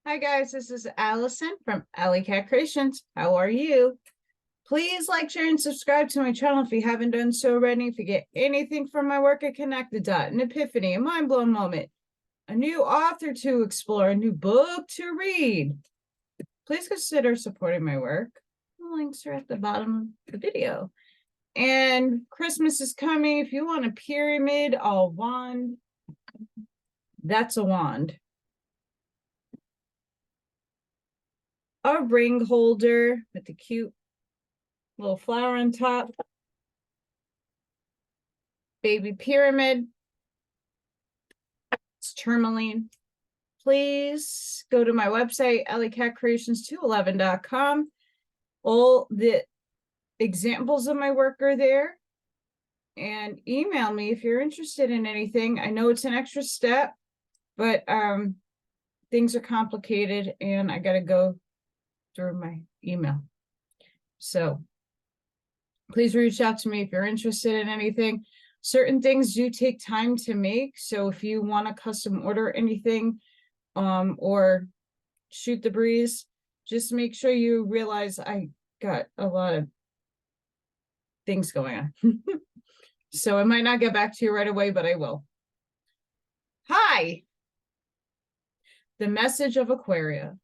Hi guys, this is Allison from Alley Creations. How are you? Please like, share, and subscribe to my channel if you haven't done so already. If you get anything from my work at Connect the Dot, an epiphany, a mind-blown moment, a new author to explore, a new book to read, please consider supporting my work. The links are at the bottom of the video. And Christmas is coming. If you want a pyramid, a wand, that's a wand. A ring holder with the cute little flower on top. Baby pyramid. It's tourmaline. Please go to my website, HouseHold.com. All the examples of my work are there. And email me if you're interested in anything. I know it's an extra step, but things are complicated and I got to go through my email. So please reach out to me if you're interested in anything. Certain things do take time to make. So if you want to custom order anything or shoot the breeze, just make sure you realize I got a lot of things going on. So I might not get back to you right away, but I will. Hi. The message of Aquaria.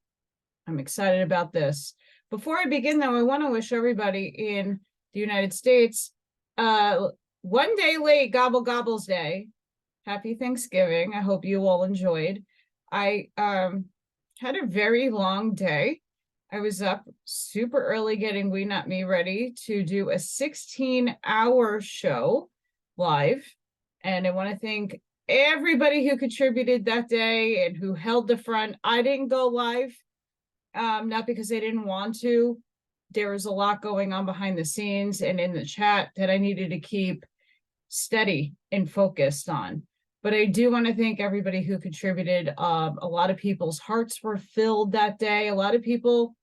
I'm excited about this. Before I begin, though, I want to wish everybody in the United States one day late Gobble Gobbles Day. Happy Thanksgiving. I hope you all enjoyed. I had a very long day. I was up super early getting We Not Me ready to do a 16-hour show live. And I want to thank everybody who contributed that day and who held the front. I didn't go live. Not because I didn't want to. There was a lot going on behind the scenes and in the chat that I needed to keep steady and focused on. But I do want to thank everybody who contributed. A lot of people's hearts were filled that day. A lot of people,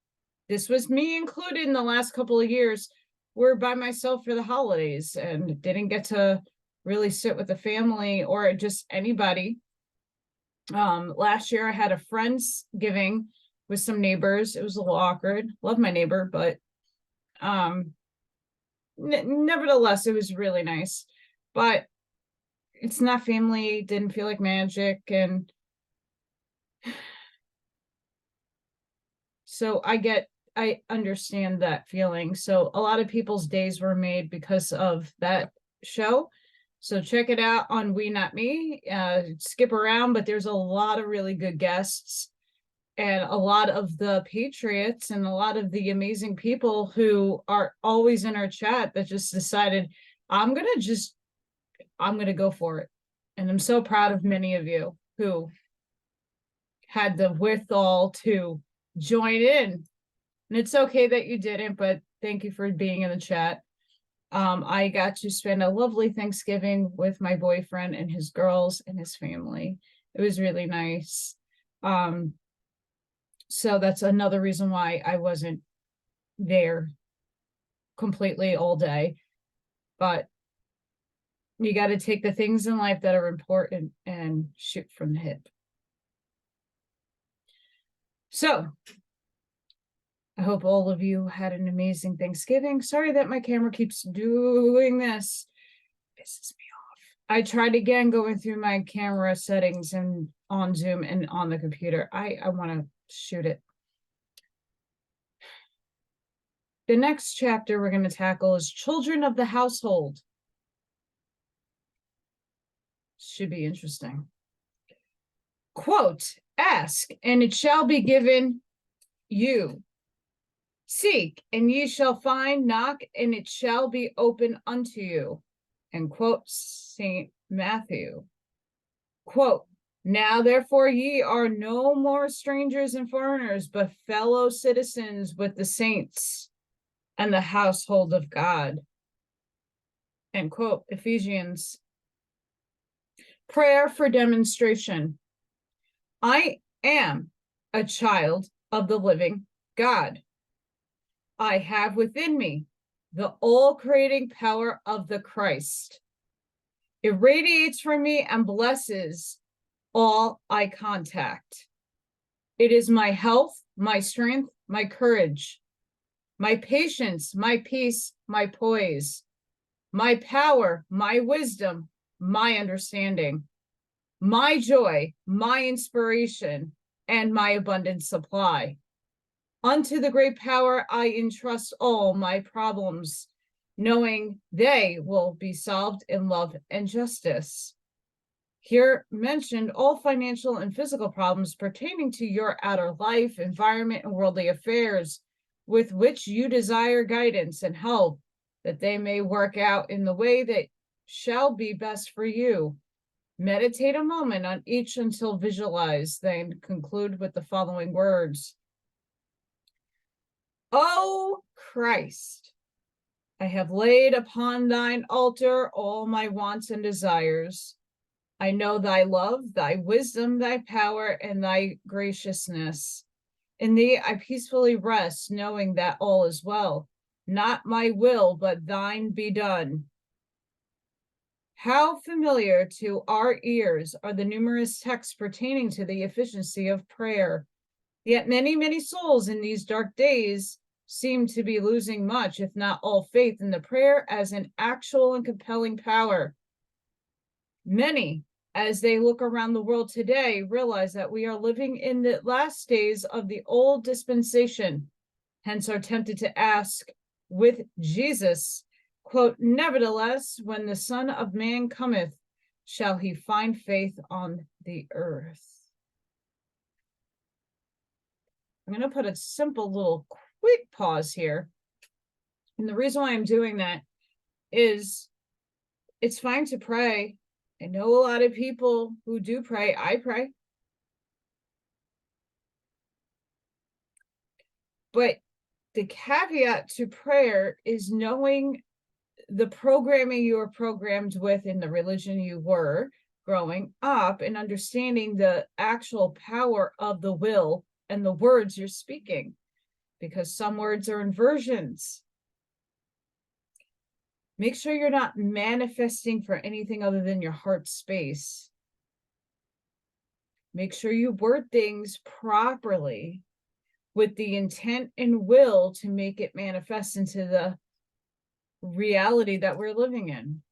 this was me included in the last couple of years, were by myself for the holidays and didn't get to really sit with the family or just anybody. Last year I had a Friendsgiving with some neighbors. It was a little awkward. Love my neighbor, but nevertheless, it was really nice. But it's not family, didn't feel like magic. And so I understand that feeling. So a lot of people's days were made because of that show. So check it out on We Not Me. Skip around, but there's a lot of really good guests and a lot of the patriots and a lot of the amazing people who are always in our chat that just decided, I'm going to go for it. And I'm so proud of many of you who had the wherewithal to join in. And it's okay that you didn't, but thank you for being in the chat. I got to spend a lovely Thanksgiving with my boyfriend and his girls and his family. It was really nice. So that's another reason why I wasn't there completely all day. But you got to take the things in life that are important and shoot from the hip. So I hope all of you had an amazing Thanksgiving. Sorry that my camera keeps doing this. Pisses me off. I tried again going through my camera settings and on Zoom and on the computer. I want to shoot it. The next chapter we're going to tackle is Children of the Household. Should be interesting. Quote, ask, and it shall be given you. Seek, and ye shall find. Knock, and it shall be open unto you. And quote, St. Matthew. Quote, now therefore ye are no more strangers and foreigners, but fellow citizens with the saints and the household of God. End quote. Ephesians. Prayer for demonstration. I am a child of the living God. I have within me the all-creating power of the Christ. It radiates from me and blesses all I contact. It is my health, my strength, my courage, my patience, my peace, my poise, my power, my wisdom, my understanding, my joy, my inspiration, and my abundant supply. Unto the great power I entrust all my problems, knowing they will be solved in love and justice. Here mentioned all financial and physical problems pertaining to your outer life, environment, and worldly affairs, with which you desire guidance and help, that they may work out in the way that shall be best for you. Meditate a moment on each until visualized, then conclude with the following words. O Christ, I have laid upon thine altar all my wants and desires. I know thy love, thy wisdom, thy power, and thy graciousness. In thee I peacefully rest, knowing that all is well. Not my will, but thine be done. How familiar to our ears are the numerous texts pertaining to the efficiency of prayer. Yet many, many souls in these dark days seem to be losing much, if not all, faith in the prayer as an actual and compelling power. Many, as they look around the world today, realize that we are living in the last days of the old dispensation, hence are tempted to ask with Jesus, quote, nevertheless, when the Son of Man cometh, shall he find faith on the earth? I'm going to put a simple little quick pause here. And the reason why I'm doing that is it's fine to pray. I know a lot of people who do pray. I pray. But the caveat to prayer is knowing the programming you were programmed with in the religion you were growing up and understanding the actual power of the will and the words you're speaking, because some words are inversions. Make sure you're not manifesting for anything other than your heart space. Make sure you word things properly with the intent and will to make it manifest into the reality that we're living in.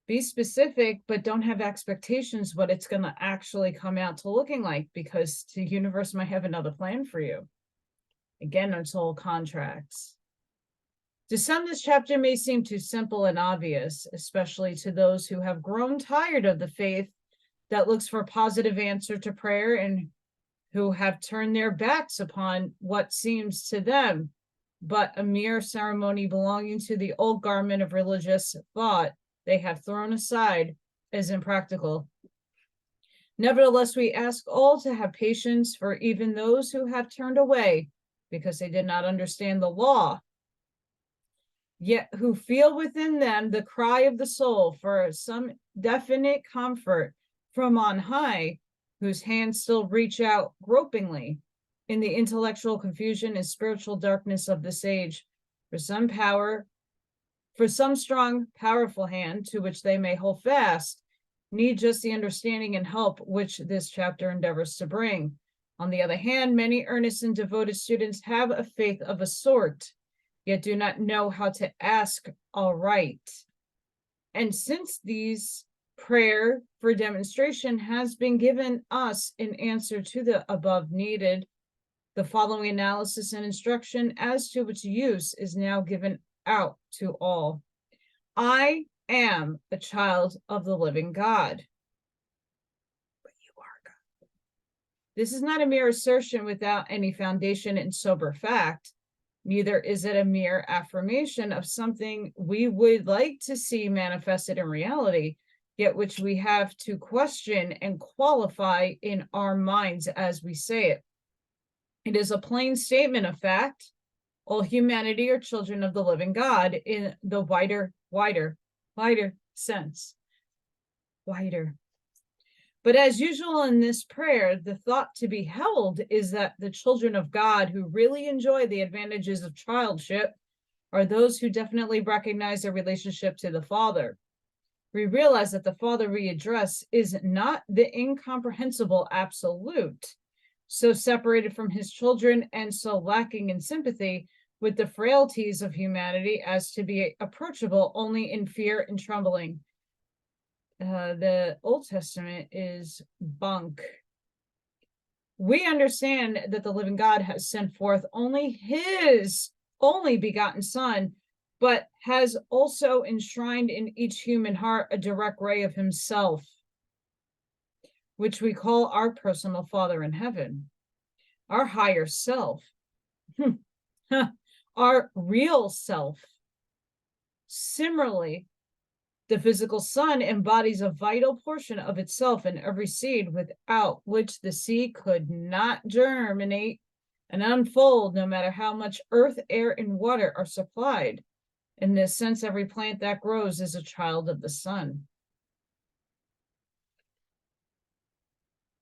Be specific, but don't have expectations what it's going to actually come out to looking like, because the universe might have another plan for you. Again, it's all contracts. To some, this chapter may seem too simple and obvious, especially to those who have grown tired of the faith that looks for a positive answer to prayer and who have turned their backs upon what seems to them but a mere ceremony belonging to the old garment of religious thought they have thrown aside as impractical. Nevertheless, we ask all to have patience for even those who have turned away because they did not understand the law, yet who feel within them the cry of the soul for some definite comfort from on high, whose hands still reach out gropingly in the intellectual confusion and spiritual darkness of this age for some power, for some strong, powerful hand to which they may hold fast, need just the understanding and help which this chapter endeavors to bring. On the other hand, many earnest and devoted students have a faith of a sort, yet do not know how to ask aright. And since these prayer for demonstration has been given us in answer to the above needed, the following analysis and instruction as to its use is now given out to all. I am a child of the living God. But you are God. This is not a mere assertion without any foundation in sober fact. Neither is it a mere affirmation of something we would like to see manifested in reality, yet which we have to question and qualify in our minds as we say it. It is a plain statement of fact. All humanity are children of the living God in the wider sense. Wider. But as usual in this prayer, the thought to be held is that the children of God who really enjoy the advantages of childship are those who definitely recognize their relationship to the Father. we realize that the Father we address is not the incomprehensible absolute, so separated from his children and so lacking in sympathy with the frailties of humanity as to be approachable only in fear and trembling. The Old Testament is bunk. We understand that the living God has sent forth only his only begotten Son, but has also enshrined in each human heart a direct ray of himself, which we call our personal Father in heaven, our higher self, our real self. Similarly, the physical sun embodies a vital portion of itself in every seed, without which the seed could not germinate and unfold, no matter how much earth, air, and water are supplied. In this sense, every plant that grows is a child of the sun.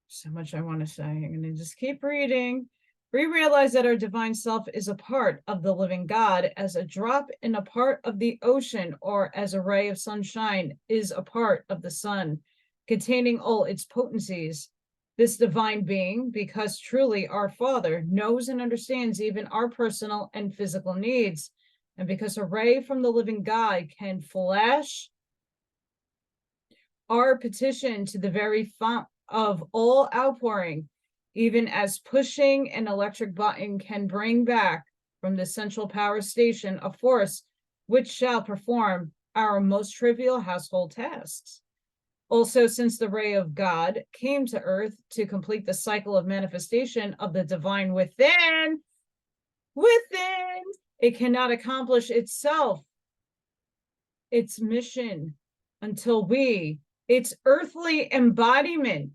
So much I want to say. I'm going to just keep reading. We realize that our divine self is a part of the living God, as a drop in a part of the ocean, or as a ray of sunshine is a part of the sun, containing all its potencies. This divine being, because truly our Father, knows and understands even our personal and physical needs, and because a ray from the living God can flash our petition to the very fount of all outpouring, even as pushing an electric button can bring back from the central power station a force which shall perform our most trivial household tasks. Also, since the ray of God came to earth to complete the cycle of manifestation of the divine within, it cannot accomplish itself, its mission, until we, its earthly embodiment,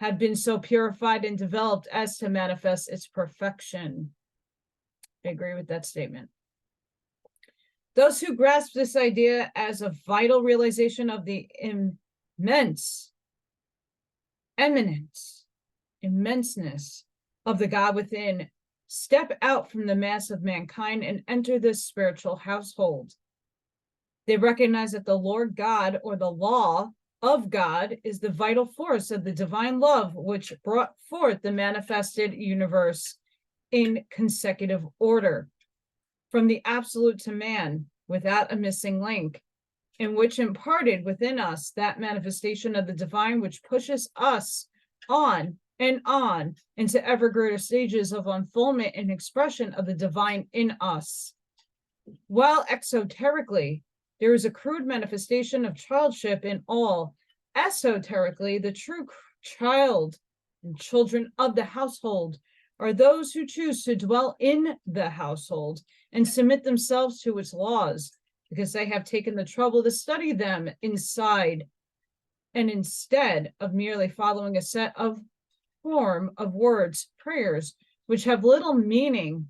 have been so purified and developed as to manifest its perfection. I agree with that statement. Those who grasp this idea as a vital realization of the immenseness of the God within, step out from the mass of mankind and enter this spiritual household. They recognize that the Lord God, or the law of God, is the vital force of the divine love which brought forth the manifested universe in consecutive order, from the absolute to man, without a missing link, and which imparted within us that manifestation of the divine which pushes us on and on into ever greater stages of unfoldment and expression of the divine in us. While exoterically, there is a crude manifestation of childship in all. Esoterically, the true child and children of the household are those who choose to dwell in the household and submit themselves to its laws, because they have taken the trouble to study them inside, and instead of merely following a set of form of words, prayers, which have little meaning,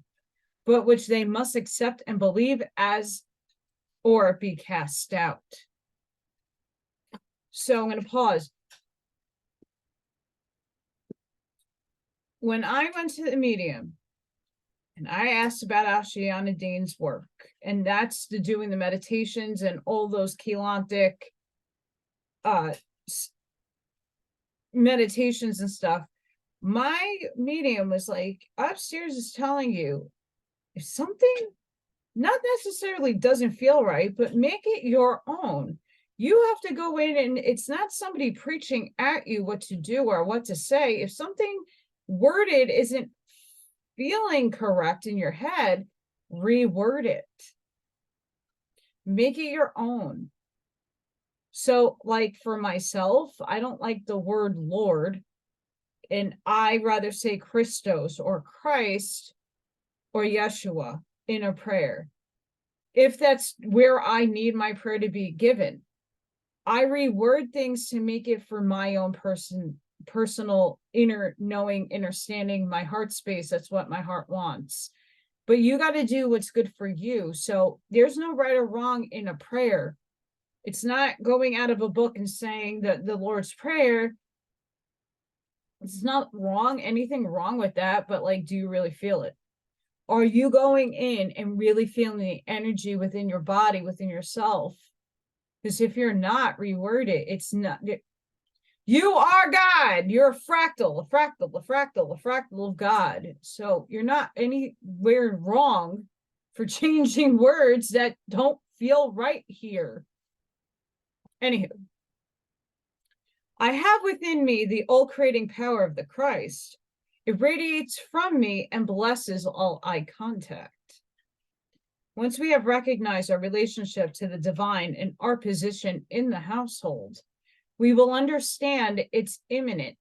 but which they must accept and believe as, or be cast out. So I'm going to pause. When I went to the medium and I asked about Ashiana Dean's work, and that's the doing the meditations and all those chelantic meditations and stuff, my medium was like, upstairs is telling you, if something not necessarily doesn't feel right, but make it your own. You have to go in, and it's not somebody preaching at you what to do or what to say. If something worded isn't feeling correct in your head, reword it. Make it your own. So, like for myself, I don't like the word Lord, and I rather say Christos or Christ or Yeshua in a prayer, if that's where I need my prayer to be given. I reword things to make it for my own personal inner knowing, understanding, my heart space. That's what my heart wants. But you got to do what's good for you. So there's no right or wrong in a prayer. It's not going out of a book and saying that the Lord's Prayer. It's not wrong, anything wrong with that, but like, do you really feel it? Are you going in and really feeling the energy within your body, within yourself? Because if you're not, reword it. It's not. You are God. You're a fractal, a fractal, a fractal, a fractal of God. So you're not anywhere wrong for changing words that don't feel right here. Anywho, I have within me the all-creating power of the Christ. It radiates from me and blesses all eye contact. Once we have recognized our relationship to the divine and our position in the household, we will understand its imminent,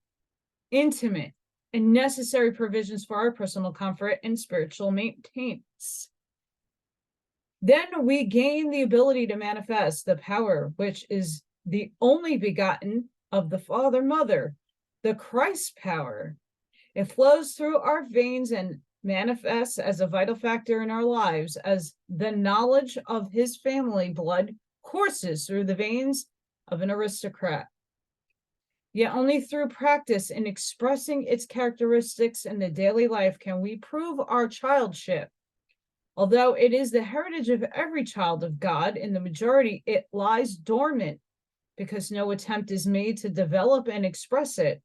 intimate, and necessary provisions for our personal comfort and spiritual maintenance. Then we gain the ability to manifest the power which is the only begotten of the Father, Mother, the Christ power. It flows through our veins and manifests as a vital factor in our lives as the knowledge of his family blood courses through the veins of an aristocrat. Yet only through practice in expressing its characteristics in the daily life can we prove our childship. Although it is the heritage of every child of God, in the majority it lies dormant because no attempt is made to develop and express it.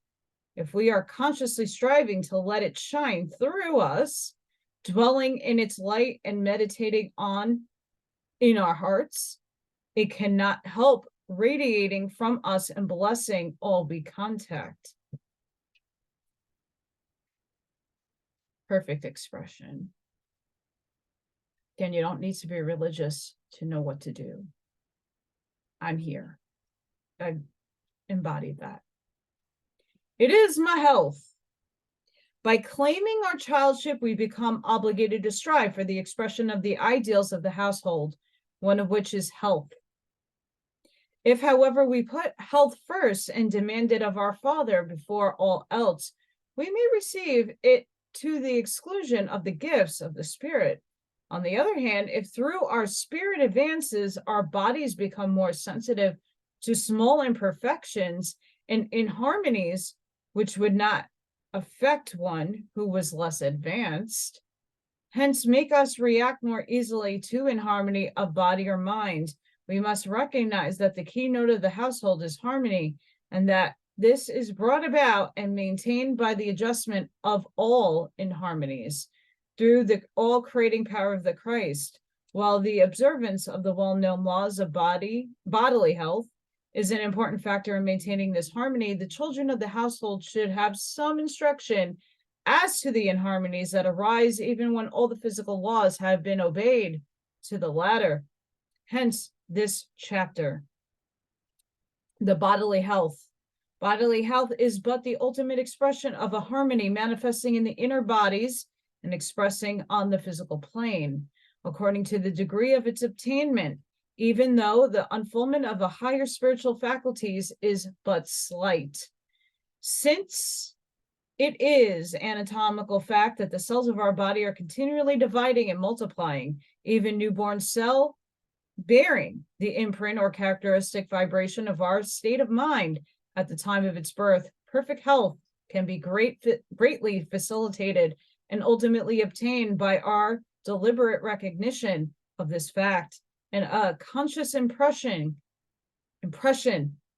If we are consciously striving to let it shine through us, dwelling in its light and meditating on in our hearts, it cannot help radiating from us and blessing all we contact. Perfect expression. Again, you don't need to be religious to know what to do. I'm here. I embodied that. It is my health. By claiming our childship, we become obligated to strive for the expression of the ideals of the household, one of which is health. If, however, we put health first and demand it of our Father before all else, we may receive it to the exclusion of the gifts of the Spirit. On the other hand, if through our spirit advances, our bodies become more sensitive to small imperfections and inharmonies, which would not affect one who was less advanced, hence make us react more easily to inharmony of body or mind, we must recognize that the keynote of the household is harmony, and that this is brought about and maintained by the adjustment of all inharmonies through the all-creating power of the Christ, while the observance of the well-known laws of bodily health is an important factor in maintaining this harmony. The children of the household should have some instruction as to the inharmonies that arise even when all the physical laws have been obeyed to the latter. Hence this chapter. The bodily health. Bodily health is but the ultimate expression of a harmony manifesting in the inner bodies and expressing on the physical plane, according to the degree of its obtainment, even though the unfoldment of a higher spiritual faculties is but slight. Since it is anatomical fact that the cells of our body are continually dividing and multiplying, even newborn cell bearing the imprint or characteristic vibration of our state of mind at the time of its birth, perfect health can be greatly facilitated and ultimately obtained by our deliberate recognition of this fact and a conscious impression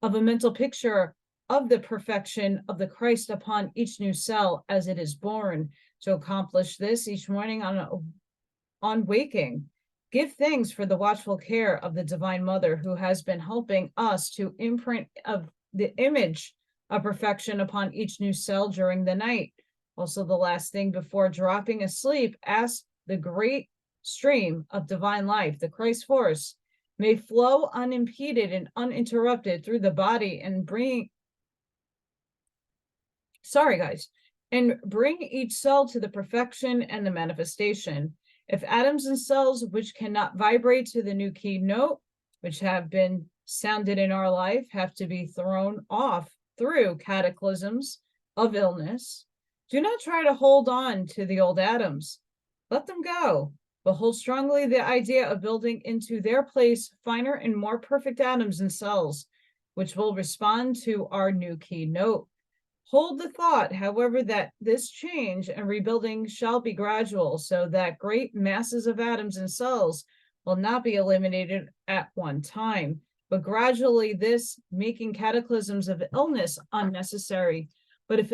of a mental picture of the perfection of the Christ upon each new cell as it is born. To accomplish this each morning on waking, give thanks for the watchful care of the Divine Mother who has been helping us to imprint of the image of perfection upon each new cell during the night. Also, the last thing before dropping asleep, ask the great stream of divine life, the Christ force, may flow unimpeded and uninterrupted through the body and bring each cell to the perfection and the manifestation. If atoms and cells which cannot vibrate to the new key note, which have been sounded in our life, have to be thrown off through cataclysms of illness, do not try to hold on to the old atoms. Let them go, but hold strongly the idea of building into their place finer and more perfect atoms and cells, which will respond to our new key note. Hold the thought, however, that this change and rebuilding shall be gradual, so that great masses of atoms and cells will not be eliminated at one time. but gradually this making cataclysms of illness unnecessary. But if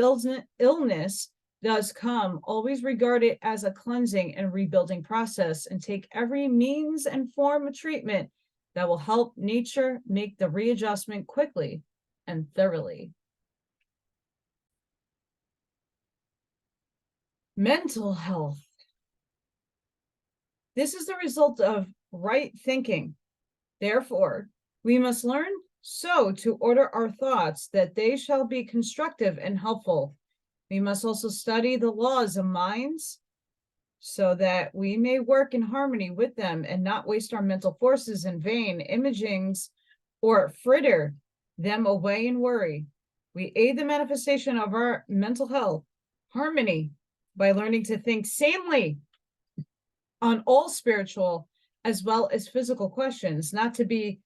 illness does come, always regard it as a cleansing and rebuilding process, and take every means and form of treatment that will help nature make the readjustment quickly and thoroughly. Mental health. This is the result of right thinking. Therefore, we must learn so to order our thoughts that they shall be constructive and helpful. We must also study the laws of minds so that we may work in harmony with them and not waste our mental forces in vain imagings or fritter them away in worry. We aid the manifestation of our mental health, harmony, by learning to think sanely on all spiritual as well as physical questions, not to be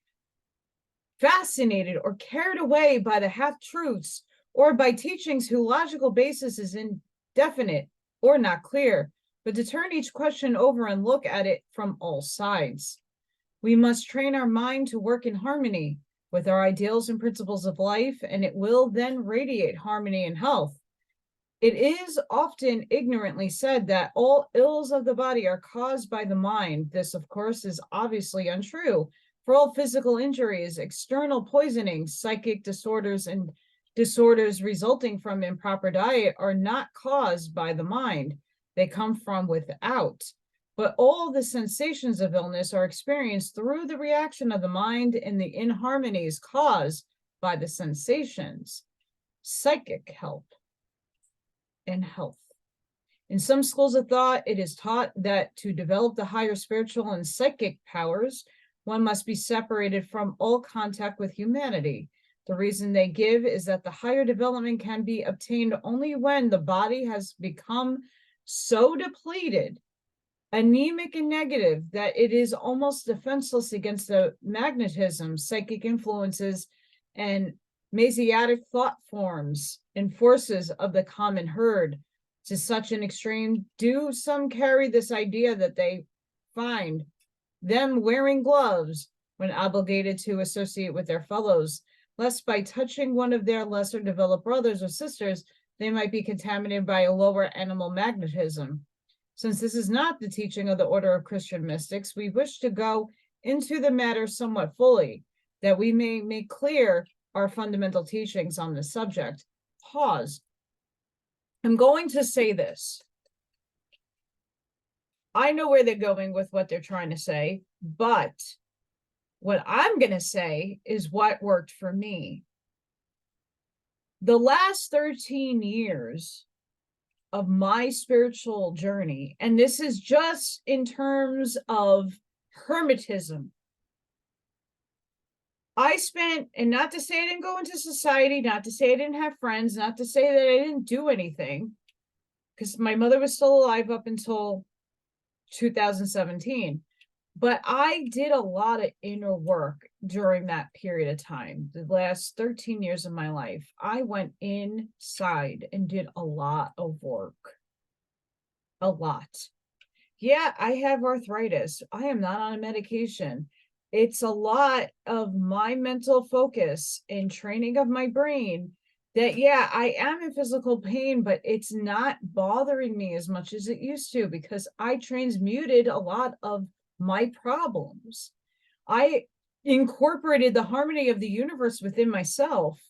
fascinated or carried away by the half-truths or by teachings whose logical basis is indefinite or not clear, but to turn each question over and look at it from all sides. We must train our mind to work in harmony with our ideals and principles of life, and it will then radiate harmony and health. It is often ignorantly said that all ills of the body are caused by the mind. This, of course, is obviously untrue. For all physical injuries, external poisonings, psychic disorders, and disorders resulting from improper diet are not caused by the mind. They come from without. But all the sensations of illness are experienced through the reaction of the mind and the inharmonies caused by the sensations. Psychic health and health. In some schools of thought, it is taught that to develop the higher spiritual and psychic powers, one must be separated from all contact with humanity. The reason they give is that the higher development can be obtained only when the body has become so depleted, anemic and negative, that it is almost defenseless against the magnetism, psychic influences, and Messianic thought forms and forces of the common herd. To such an extreme do some carry this idea that they find them wearing gloves when obligated to associate with their fellows, lest by touching one of their lesser developed brothers or sisters, they might be contaminated by a lower animal magnetism. Since this is not the teaching of the order of Christian mystics, we wish to go into the matter somewhat fully, that we may make clear our fundamental teachings on this subject. Pause. I'm going to say this. I know where they're going with what they're trying to say, but what I'm going to say is what worked for me. The last 13 years of my spiritual journey, and this is just in terms of hermetism, I spent, and not to say I didn't go into society, not to say I didn't have friends, not to say that I didn't do anything, because my mother was still alive up until 2017. But I did a lot of inner work during that period of time. The last 13 years of my life, I went inside and did a lot of work. A lot. Yeah, I have arthritis. I am not on a medication. It's a lot of my mental focus and training of my brain that, yeah, I am in physical pain, but it's not bothering me as much as it used to, because I transmuted a lot of my problems. I incorporated the harmony of the universe within myself.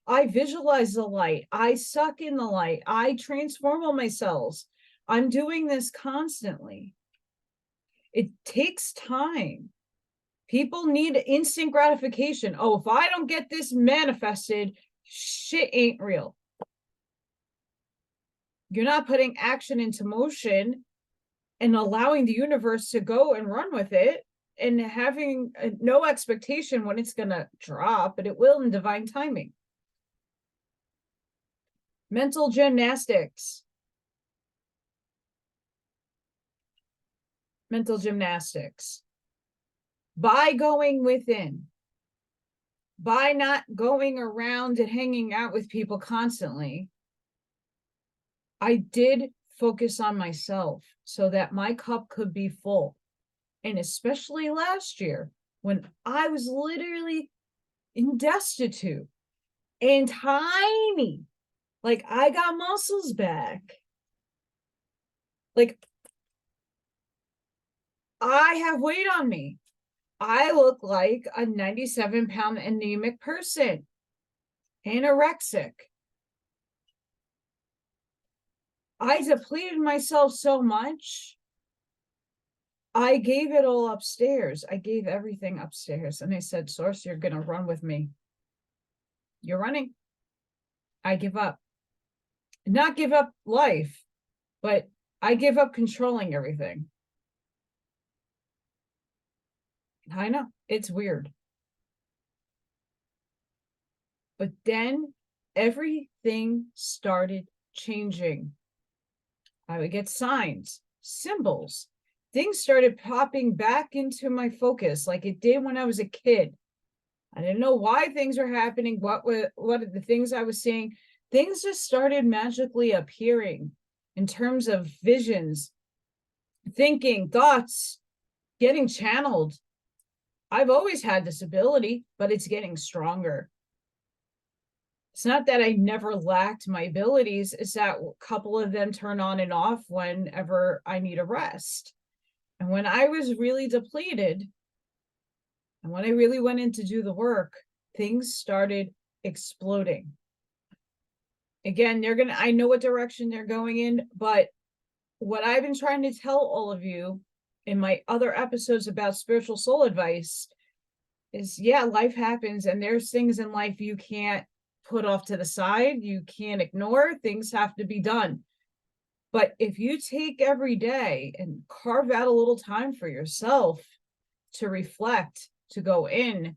I visualize the light. I suck in the light. I transform all my cells. I'm doing this constantly. It takes time. People need instant gratification. Oh, if I don't get this manifested, shit ain't real. You're not putting action into motion and allowing the universe to go and run with it, and having no expectation when it's going to drop, but it will in divine timing. Mental gymnastics. Mental gymnastics. By going within, by not going around and hanging out with people constantly, I did focus on myself so that my cup could be full. And especially last year, when I was literally destitute and tiny. Like, I got muscles back. Like, I have weight on me. I look like a 97-pound anemic person, anorexic. I depleted myself so much. I gave it all upstairs. I gave everything upstairs. And I said, Source, you're going to run with me. You're running. I give up. Not give up life, but I give up controlling everything. I know, it's weird. But then everything started changing. I would get signs, symbols. Things started popping back into my focus like it did when I was a kid. I didn't know why things were happening, what are the things I was seeing. Things just started magically appearing in terms of visions, thinking, thoughts, getting channeled. I've always had this ability, but it's getting stronger. It's not that I never lacked my abilities, it's that a couple of them turn on and off whenever I need a rest. And when I was really depleted, and when I really went in to do the work, things started exploding. Again, I know what direction they're going in, but what I've been trying to tell all of you in my other episodes about spiritual soul advice is, yeah, life happens, and there's things in life you can't put off to the side, you can't ignore, things have to be done. But if you take every day and carve out a little time for yourself to reflect, to go in,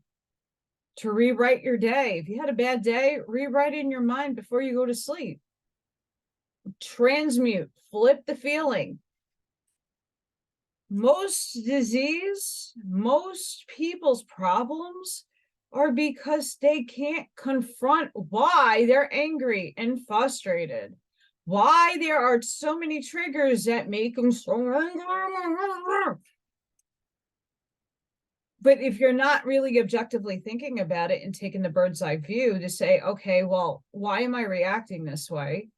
to rewrite your day. If you had a bad day, rewrite it in your mind before you go to sleep. Transmute, flip the feeling. Most disease, most people's problems are because they can't confront why they're angry and frustrated, why there are so many triggers that make them so angry. But if you're not really objectively thinking about it and taking the bird's eye view to say, okay, well, why am I reacting this way?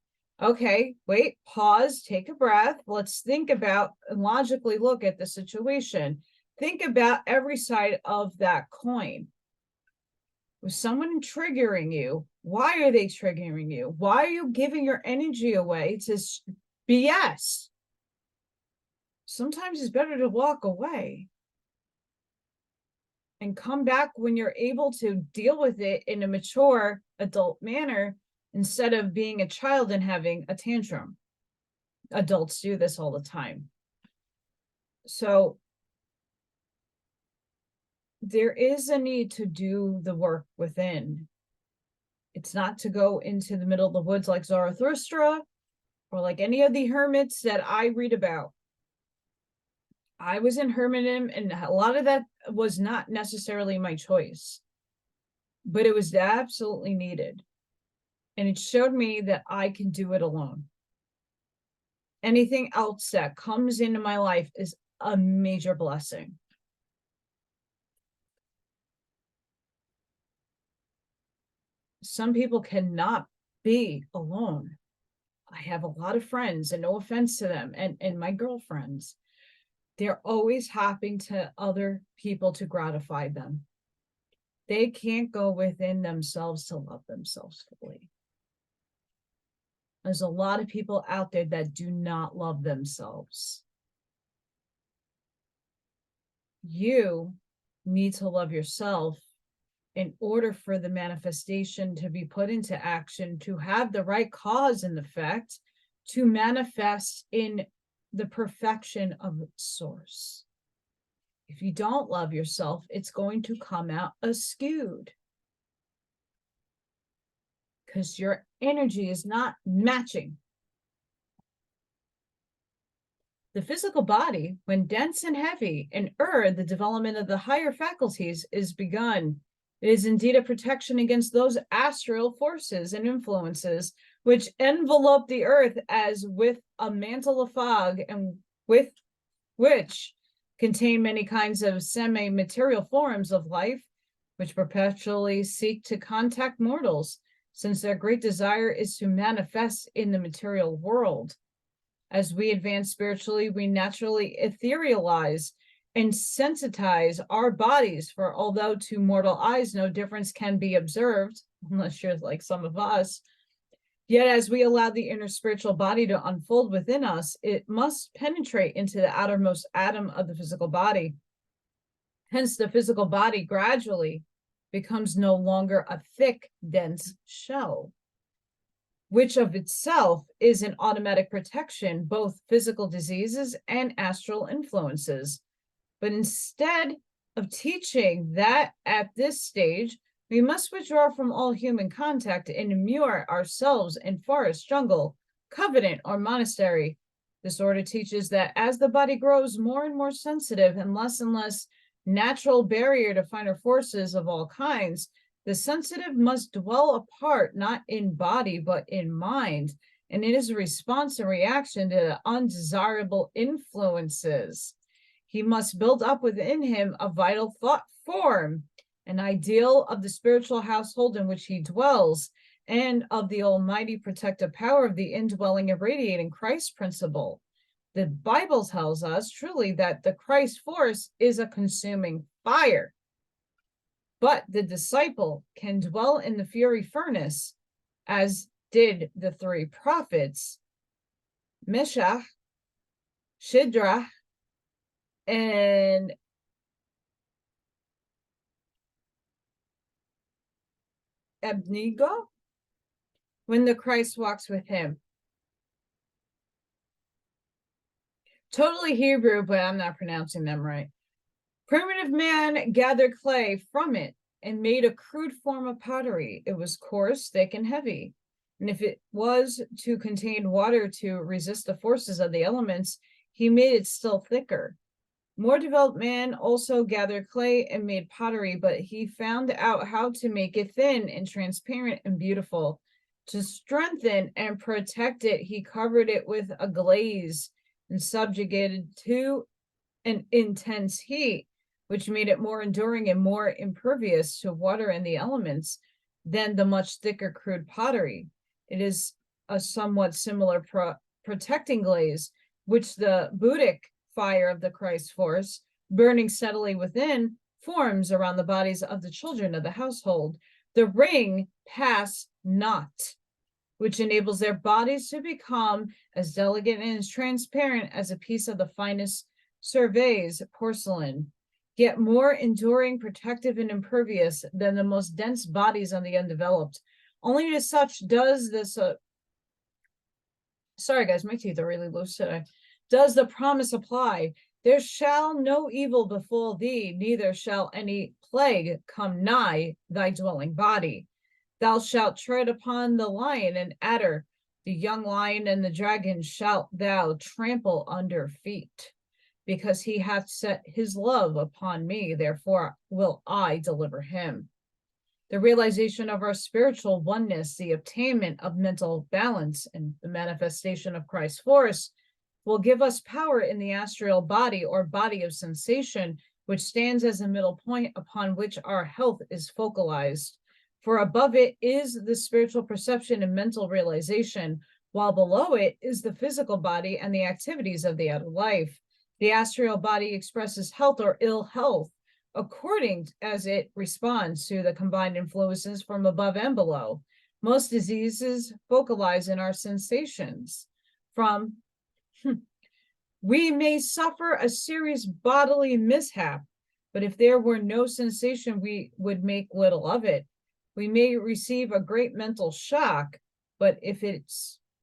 Okay, wait, pause, take a breath. Let's think about and logically look at the situation. Think about every side of that coin. Was someone triggering you? Why are they triggering you? Why are you giving your energy away to BS? Sometimes it's better to walk away and come back when you're able to deal with it in a mature adult manner instead of being a child and having a tantrum. Adults do this all the time. So there is a need to do the work within. It's not to go into the middle of the woods like Zarathustra or like any of the hermits that I read about. I was in hermitism, and a lot of that was not necessarily my choice, but it was absolutely needed. And it showed me that I can do it alone. Anything else that comes into my life is a major blessing. Some people cannot be alone. I have a lot of friends, and no offense to them, and my girlfriends, they're always hopping to other people to gratify them. They can't go within themselves to love themselves fully. There's a lot of people out there that do not love themselves. You need to love yourself in order for the manifestation to be put into action, to have the right cause and effect, to manifest in the perfection of source. If you don't love yourself, it's going to come out askewed because your energy is not matching. The physical body, when dense and heavy, and the development of the higher faculties is begun. It is indeed a protection against those astral forces and influences which envelop the earth as with a mantle of fog, and with which contain many kinds of semi-material forms of life, which perpetually seek to contact mortals, since their great desire is to manifest in the material world. As we advance spiritually, we naturally etherealize and sensitize our bodies, for although to mortal eyes no difference can be observed, unless you're like some of us, yet as we allow the inner spiritual body to unfold within us, it must penetrate into the outermost atom of the physical body. Hence, the physical body gradually becomes no longer a thick, dense shell, which of itself is an automatic protection, both physical diseases and astral influences. But instead of teaching that at this stage, we must withdraw from all human contact and immure ourselves in forest, jungle, covenant, or monastery. This order teaches that as the body grows more and more sensitive and less natural barrier to finer forces of all kinds, the sensitive must dwell apart, not in body, but in mind, and it is a response and reaction to undesirable influences. He must build up within him a vital thought form, an ideal of the spiritual household in which he dwells, and of the almighty protective power of the indwelling and radiating Christ principle. The Bible tells us truly that the Christ force is a consuming fire. But the disciple can dwell in the fiery furnace, as did the three prophets, Meshach, Shadrach, and Abednego, when the Christ walks with him. Totally Hebrew, but I'm not pronouncing them right. Primitive man gathered clay from it and made a crude form of pottery. It was coarse, thick, and heavy. And if it was to contain water to resist the forces of the elements, he made it still thicker. More developed man also gathered clay and made pottery, but he found out how to make it thin and transparent and beautiful. To strengthen and protect it, he covered it with a glaze and subjugated to an intense heat, which made it more enduring and more impervious to water and the elements than the much thicker crude pottery. It is a somewhat similar protecting glaze, which the Buddhic fire of the Christ force, burning steadily within, forms around the bodies of the children of the household. The ring pass not, which enables their bodies to become as delicate and as transparent as a piece of the finest Cervais porcelain, yet more enduring, protective, and impervious than the most dense bodies on the undeveloped. Only to such does this, sorry guys, my teeth are really loose today. Does the promise apply? There shall no evil befall thee, neither shall any plague come nigh thy dwelling body. Thou shalt tread upon the lion and adder, the young lion and the dragon shalt thou trample under feet. Because he hath set his love upon me, therefore will I deliver him. The realization of our spiritual oneness, the attainment of mental balance, and the manifestation of Christ's force will give us power in the astral body or body of sensation, which stands as a middle point upon which our health is focalized. For above it is the spiritual perception and mental realization, while below it is the physical body and the activities of the outer life. The astral body expresses health or ill health according as it responds to the combined influences from above and below. Most diseases focalize in our sensations. We may suffer a serious bodily mishap, but if there were no sensation, we would make little of it. We may receive a great mental shock, but if it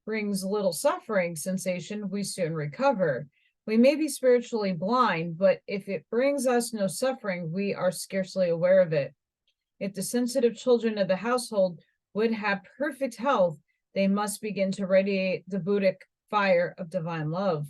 brings little suffering sensation, we soon recover. We may be spiritually blind, but if it brings us no suffering, we are scarcely aware of it. If the sensitive children of the household would have perfect health, they must begin to radiate the Buddhic fire of divine love.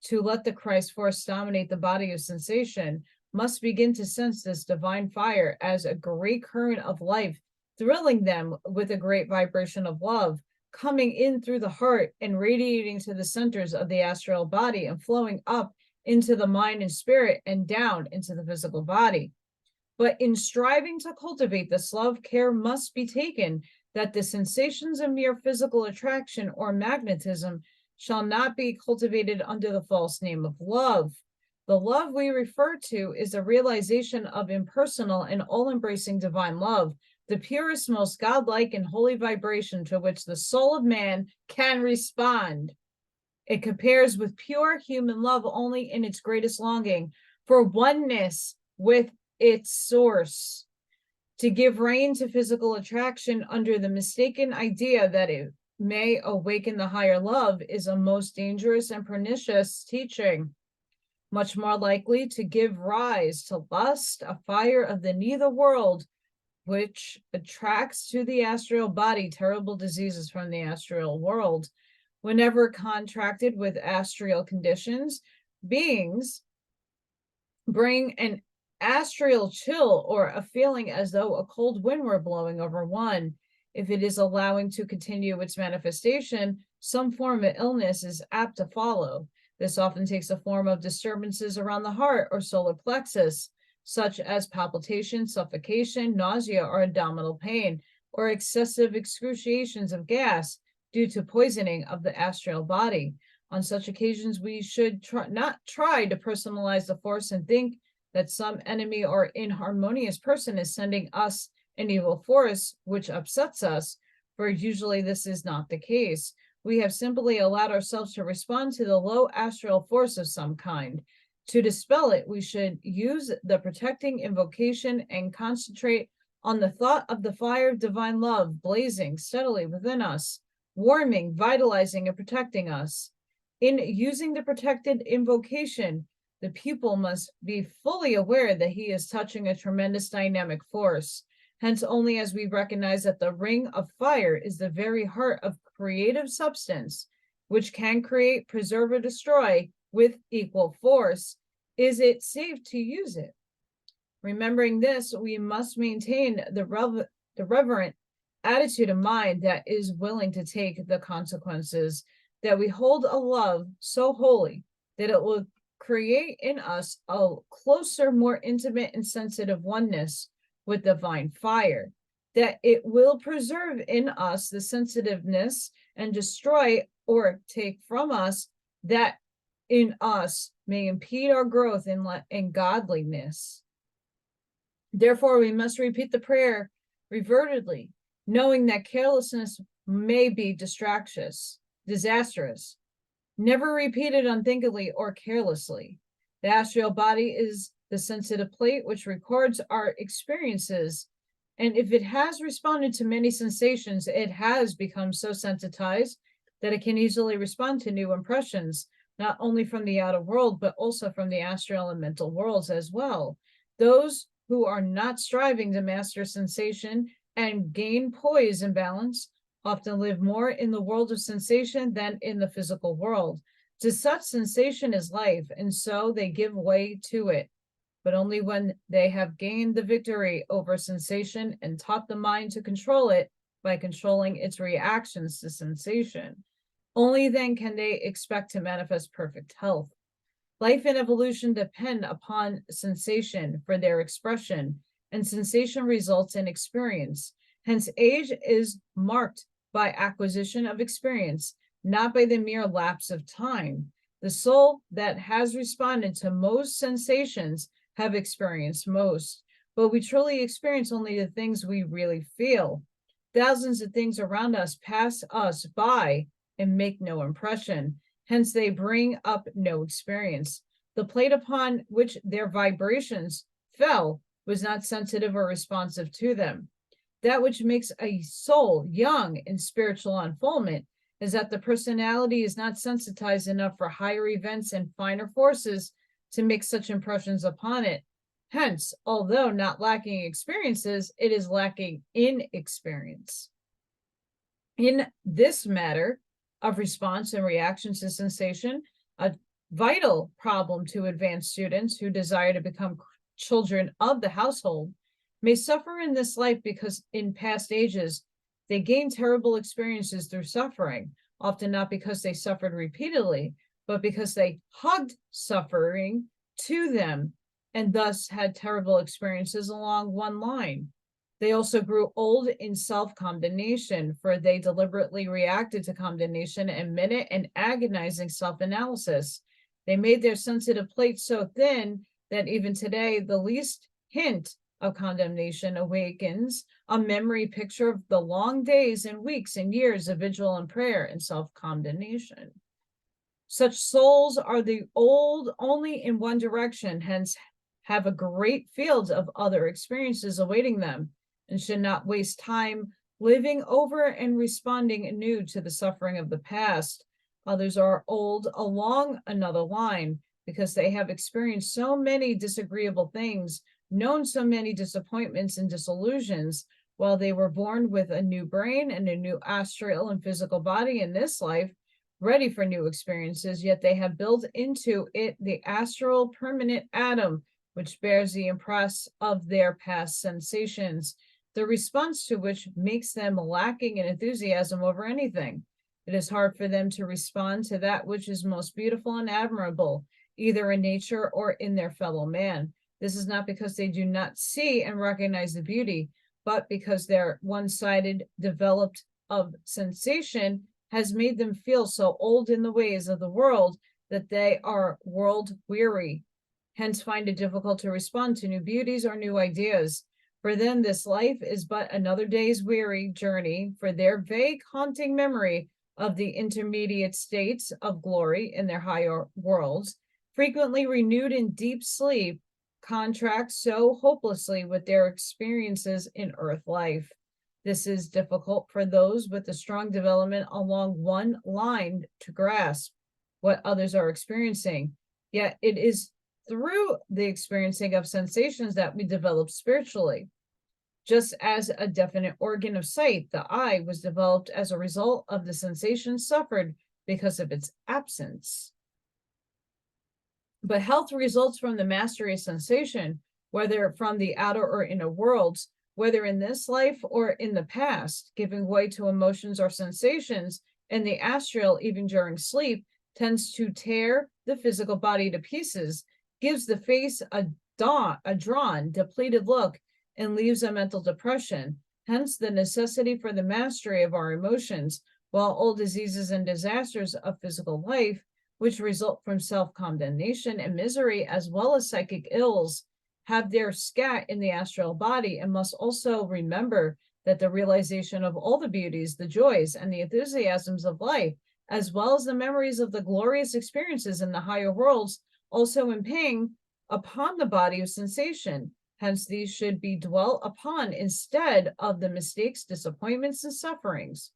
To let the Christ force dominate the body of sensation must begin to sense this divine fire as a great current of life, thrilling them with a great vibration of love, coming in through the heart and radiating to the centers of the astral body and flowing up into the mind and spirit and down into the physical body. But in striving to cultivate this love, care must be taken that the sensations of mere physical attraction or magnetism shall not be cultivated under the false name of love. The love we refer to is a realization of impersonal and all-embracing divine love, the purest, most godlike and holy vibration to which the soul of man can respond. It compares with pure human love only in its greatest longing for oneness with its source. To give rein to physical attraction under the mistaken idea that it may awaken the higher love is a most dangerous and pernicious teaching, much more likely to give rise to lust, a fire of the nether world, which attracts to the astral body terrible diseases from the astral world. Whenever contracted with astral conditions, beings bring an astral chill or a feeling as though a cold wind were blowing over one. If it is allowing to continue its manifestation, some form of illness is apt to follow. This often takes the form of disturbances around the heart or solar plexus, such as palpitation, suffocation, nausea, or abdominal pain, or excessive excruciations of gas due to poisoning of the astral body. On such occasions, we should not try to personalize the force and think that some enemy or inharmonious person is sending us an evil force which upsets us, for usually this is not the case. We have simply allowed ourselves to respond to the low astral force of some kind. To dispel it, we should use the protecting invocation and concentrate on the thought of the fire of divine love blazing steadily within us, warming, vitalizing, and protecting us. In using the protected invocation, the pupil must be fully aware that he is touching a tremendous dynamic force. Hence, only as we recognize that the ring of fire is the very heart of creative substance, which can create, preserve, or destroy with equal force, is it safe to use it. Remembering this, we must maintain the reverent attitude of mind that is willing to take the consequences, that we hold a love so holy that it will create in us a closer, more intimate and sensitive oneness with divine fire, that it will preserve in us the sensitiveness and destroy or take from us that in us may impede our growth in godliness. Therefore, we must repeat the prayer revertedly, knowing that carelessness may be disastrous. Never repeat it unthinkingly or carelessly. The astral body is the sensitive plate which records our experiences, and if it has responded to many sensations, it has become so sensitized that it can easily respond to new impressions, not only from the outer world, but also from the astral and mental worlds as well. Those who are not striving to master sensation and gain poise and balance often live more in the world of sensation than in the physical world. To such, sensation is life, and so they give way to it, but only when they have gained the victory over sensation and taught the mind to control it by controlling its reactions to sensation. Only then can they expect to manifest perfect health. Life and evolution depend upon sensation for their expression, and sensation results in experience. Hence, age is marked by acquisition of experience, not by the mere lapse of time. The soul that has responded to most sensations have experienced most, but we truly experience only the things we really feel. Thousands of things around us pass us by and make no impression. Hence, they bring up no experience. The plate upon which their vibrations fell was not sensitive or responsive to them. That which makes a soul young in spiritual unfoldment is that the personality is not sensitized enough for higher events and finer forces to make such impressions upon it. Hence, although not lacking experiences, it is lacking in experience. In this matter of response and reaction to sensation, a vital problem to advanced students who desire to become children of the household may suffer in this life because in past ages they gained terrible experiences through suffering, often not because they suffered repeatedly, but because they hugged suffering to them and thus had terrible experiences along one line. They also grew old in self-condemnation, for they deliberately reacted to condemnation and minute and agonizing self-analysis. They made their sensitive plate so thin that even today, the least hint of condemnation awakens a memory picture of the long days and weeks and years of vigil and prayer and self-condemnation. Such souls are the old only in one direction, hence have a great field of other experiences awaiting them, and should not waste time living over and responding anew to the suffering of the past. Others are old along another line because they have experienced so many disagreeable things, known so many disappointments and disillusions, while they were born with a new brain and a new astral and physical body in this life, ready for new experiences, yet they have built into it the astral permanent atom, which bears the impress of their past sensations, the response to which makes them lacking in enthusiasm over anything. It is hard for them to respond to that which is most beautiful and admirable, either in nature or in their fellow man. This is not because they do not see and recognize the beauty, but because their one-sided developed of sensation has made them feel so old in the ways of the world that they are world weary, hence find it difficult to respond to new beauties or new ideas. For them, this life is but another day's weary journey, for their vague haunting memory of the intermediate states of glory in their higher worlds, frequently renewed in deep sleep, contracts so hopelessly with their experiences in earth life. This is difficult for those with a strong development along one line to grasp what others are experiencing. Yet it is through the experiencing of sensations that we develop spiritually. Just as a definite organ of sight, the eye was developed as a result of the sensation suffered because of its absence. But health results from the mastery of sensation, whether from the outer or inner worlds, whether in this life or in the past. Giving way to emotions or sensations in the astral, even during sleep, tends to tear the physical body to pieces, gives the face a drawn, depleted look, and leaves a mental depression. Hence the necessity for the mastery of our emotions, while all diseases and disasters of physical life, which result from self-condemnation and misery, as well as psychic ills, have their scat in the astral body, and must also remember that the realization of all the beauties, the joys, and the enthusiasms of life, as well as the memories of the glorious experiences in the higher worlds, also imping upon the body of sensation. Hence, these should be dwelt upon instead of the mistakes, disappointments, and sufferings.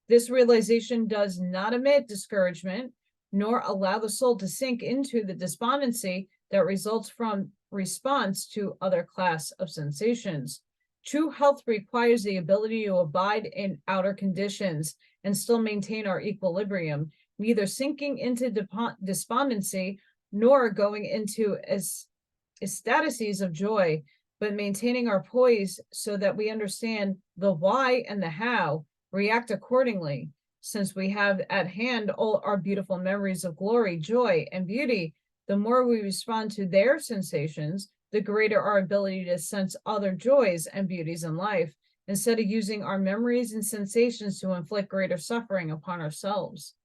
This realization does not omit discouragement, nor allow the soul to sink into the despondency that results from response to other class of sensations. True health requires the ability to abide in outer conditions and still maintain our equilibrium, neither sinking into despondency nor going into ecstasies of joy, but maintaining our poise so that we understand the why and the how, react accordingly. Since we have at hand all our beautiful memories of glory, joy, and beauty, the more we respond to their sensations, the greater our ability to sense other joys and beauties in life, instead of using our memories and sensations to inflict greater suffering upon ourselves.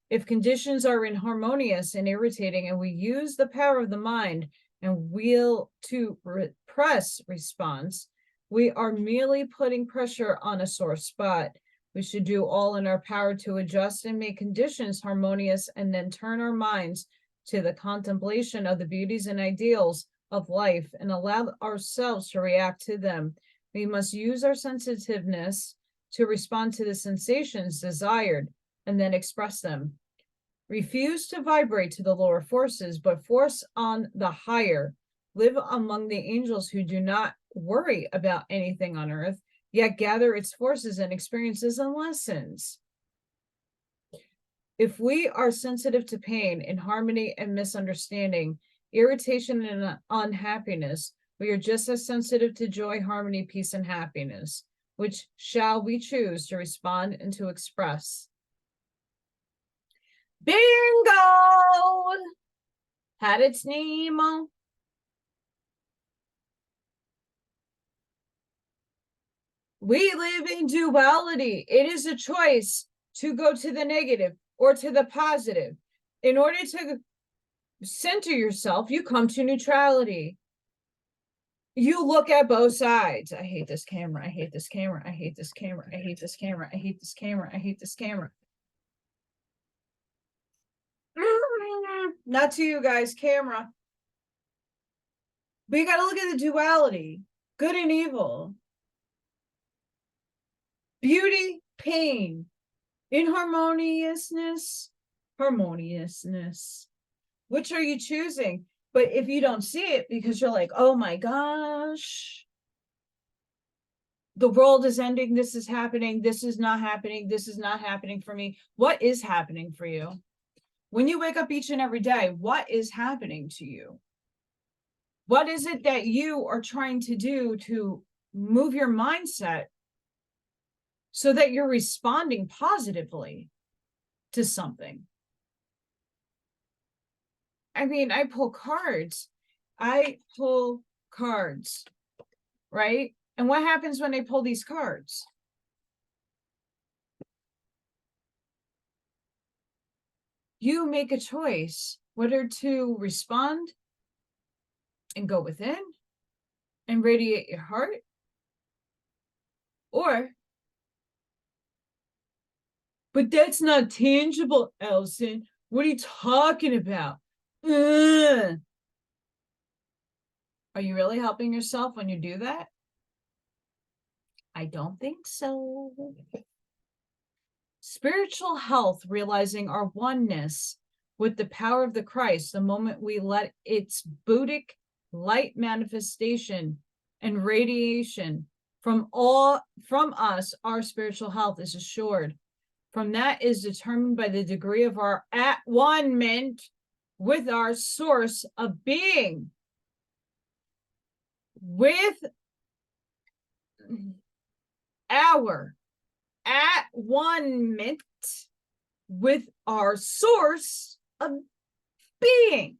If conditions are inharmonious and irritating, and we use the power of the mind and will to repress response, we are merely putting pressure on a sore spot. We should do all in our power to adjust and make conditions harmonious, and then turn our minds to the contemplation of the beauties and ideals of life and allow ourselves to react to them. We must use our sensitiveness to respond to the sensations desired and then express them. Refuse to vibrate to the lower forces, but force on the higher. Live among the angels who do not worry about anything on earth, yet gather its forces and experiences and lessons. If we are sensitive to pain, inharmony, and misunderstanding, irritation, and unhappiness, we are just as sensitive to joy, harmony, peace, and happiness. Which shall we choose to respond and to express? Bingo! Had its name. We live in duality. It is a choice to go to the negative or to the positive. In order to center yourself, you come to neutrality. You look at both sides. I hate this camera. I hate this camera. I hate this camera. I hate this camera. I hate this camera. I hate this camera. Not to you guys, camera. But you got to look at the duality, good and evil, beauty, pain, inharmoniousness, harmoniousness. Which are you choosing? But if you don't see it because you're like, oh my gosh, the world is ending, this is happening, this is not happening, this is not happening for me. What is happening for you? When you wake up each and every day, what is happening to you? What is it that you are trying to do to move your mindset so that you're responding positively to something? I mean, I pull cards, right? And what happens when I pull these cards? You make a choice whether to respond and go within and radiate your heart, or, but that's not tangible, Elson. What are you talking about? Ugh. Are you really helping yourself when you do that? I don't think so. Spiritual health, realizing our oneness with the power of the Christ, the moment we let its Buddhic light manifestation and radiation from us, our spiritual health is assured. From that is determined by the degree of our at-one-ment with our source of being. With our at-one-ment with our source of being.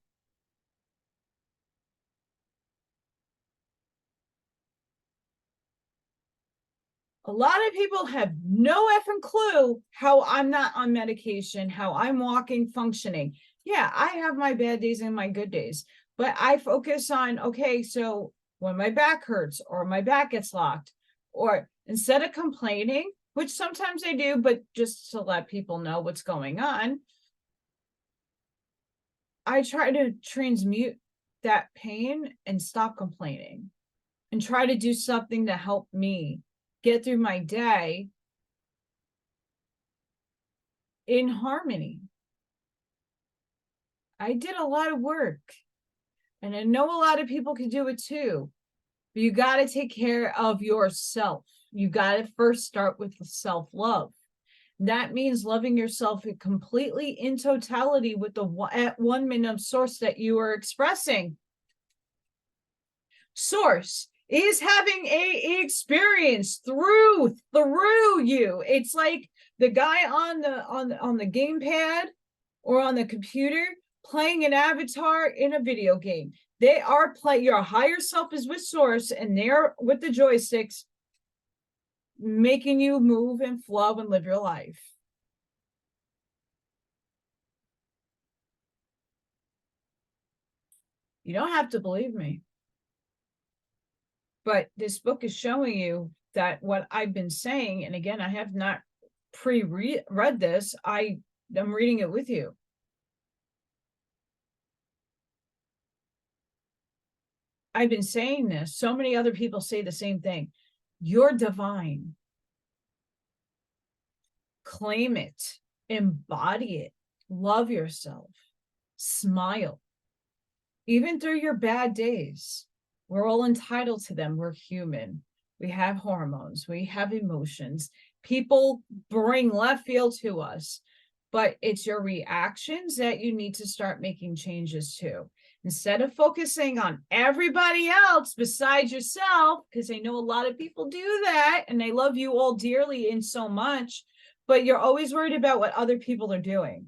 A lot of people have no effing clue how I'm not on medication, how I'm walking, functioning. Yeah, I have my bad days and my good days, but I focus on, okay, so when my back hurts or my back gets locked, or instead of complaining, which sometimes I do, but just to let people know what's going on, I try to transmute that pain and stop complaining and try to do something to help me get through my day in harmony. I did a lot of work, and I know a lot of people can do it too, but you got to take care of yourself. You got to first start with self-love. That means loving yourself completely in totality with the at-one-ment of source that you are expressing. Source is having a experience through you. It's like the guy on the gamepad or on the computer playing an avatar in a video game. They are your higher self is with source, and they're with the joysticks making you move and flow and live your life. You don't have to believe me, but this book is showing you that what I've been saying, and again, I have not read this, I'm reading it with you. I've been saying this. So many other people say the same thing. You're divine. Claim it, embody it, love yourself, smile. Even through your bad days, we're all entitled to them. We're human. We have hormones. We have emotions. People bring left field to us, but it's your reactions that you need to start making changes to. Instead of focusing on everybody else besides yourself, because I know a lot of people do that, and they love you all dearly and so much, but you're always worried about what other people are doing.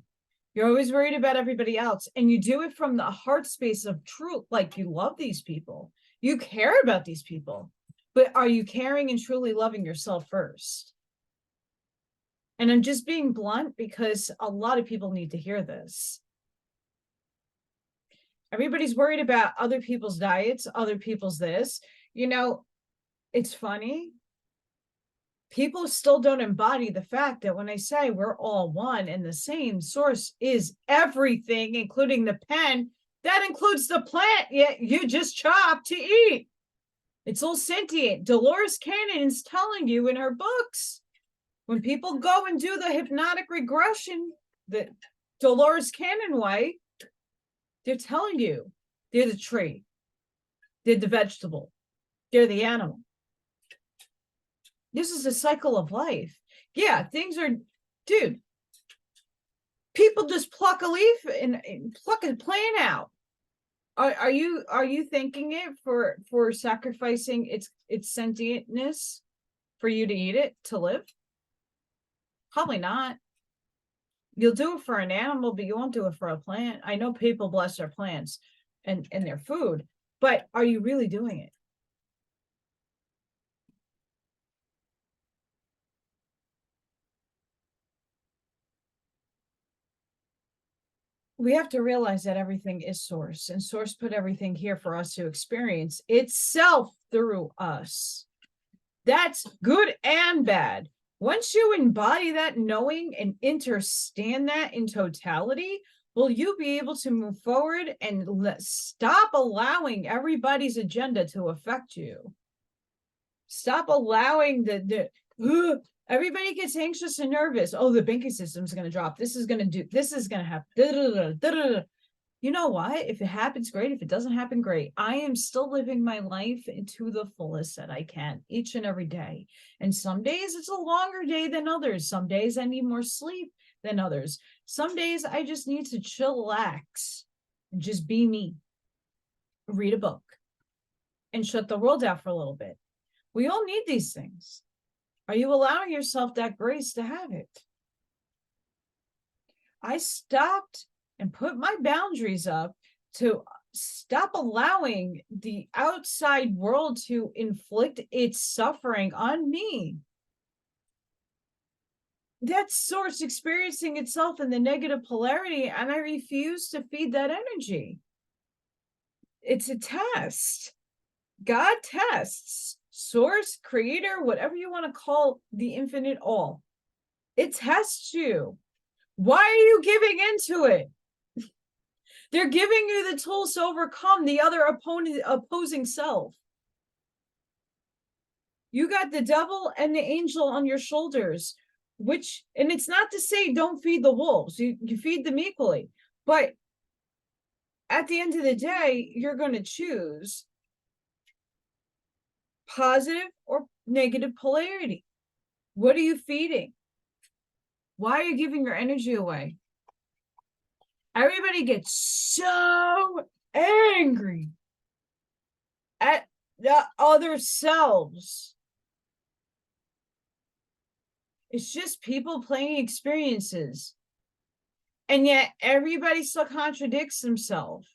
You're always worried about everybody else. And you do it from the heart space of truth. Like, you love these people. You care about these people. But are you caring and truly loving yourself first? And I'm just being blunt because a lot of people need to hear this. Everybody's worried about other people's diets, other people's this. You know, it's funny. People still don't embody the fact that when I say we're all one and the same, source is everything, including the pen, that includes the plant you just chopped to eat. It's all sentient. Dolores Cannon is telling you in her books, when people go and do the hypnotic regression, the Dolores Cannon way, they're telling you they're the tree, they're the vegetable, they're the animal. This is a cycle of life. Yeah, things are, dude, people just pluck a leaf and pluck a plant out. Are you thanking it for sacrificing its sentientness for you to eat it, to live? Probably not. You'll do it for an animal, but you won't do it for a plant. I know people bless their plants and their food, but are you really doing it? We have to realize that everything is source, and source put everything here for us to experience itself through us. That's good and bad. Once you embody that knowing and understand that in totality, will you be able to move forward and stop allowing everybody's agenda to affect you? Stop allowing everybody gets anxious and nervous. Oh, the banking system's going to drop. This is going to happen. You know what? If it happens, great. If it doesn't happen, great. I am still living my life to the fullest that I can each and every day. And some days it's a longer day than others. Some days I need more sleep than others. Some days I just need to chillax and just be me. Read a book and shut the world out for a little bit. We all need these things. Are you allowing yourself that grace to have it? I stopped and put my boundaries up to stop allowing the outside world to inflict its suffering on me. That's source experiencing itself in the negative polarity, and I refuse to feed that energy. It's a test. God tests. Source, creator, whatever you want to call the infinite all. It tests you. Why are you giving into it? They're giving you the tools to overcome the other opposing self. You got the devil and the angel on your shoulders, and it's not to say don't feed the wolves. You feed them equally. But at the end of the day, you're going to choose positive or negative polarity. What are you feeding? Why are you giving your energy away? Everybody gets so angry at the other selves. It's just people playing experiences. And yet everybody still contradicts themselves.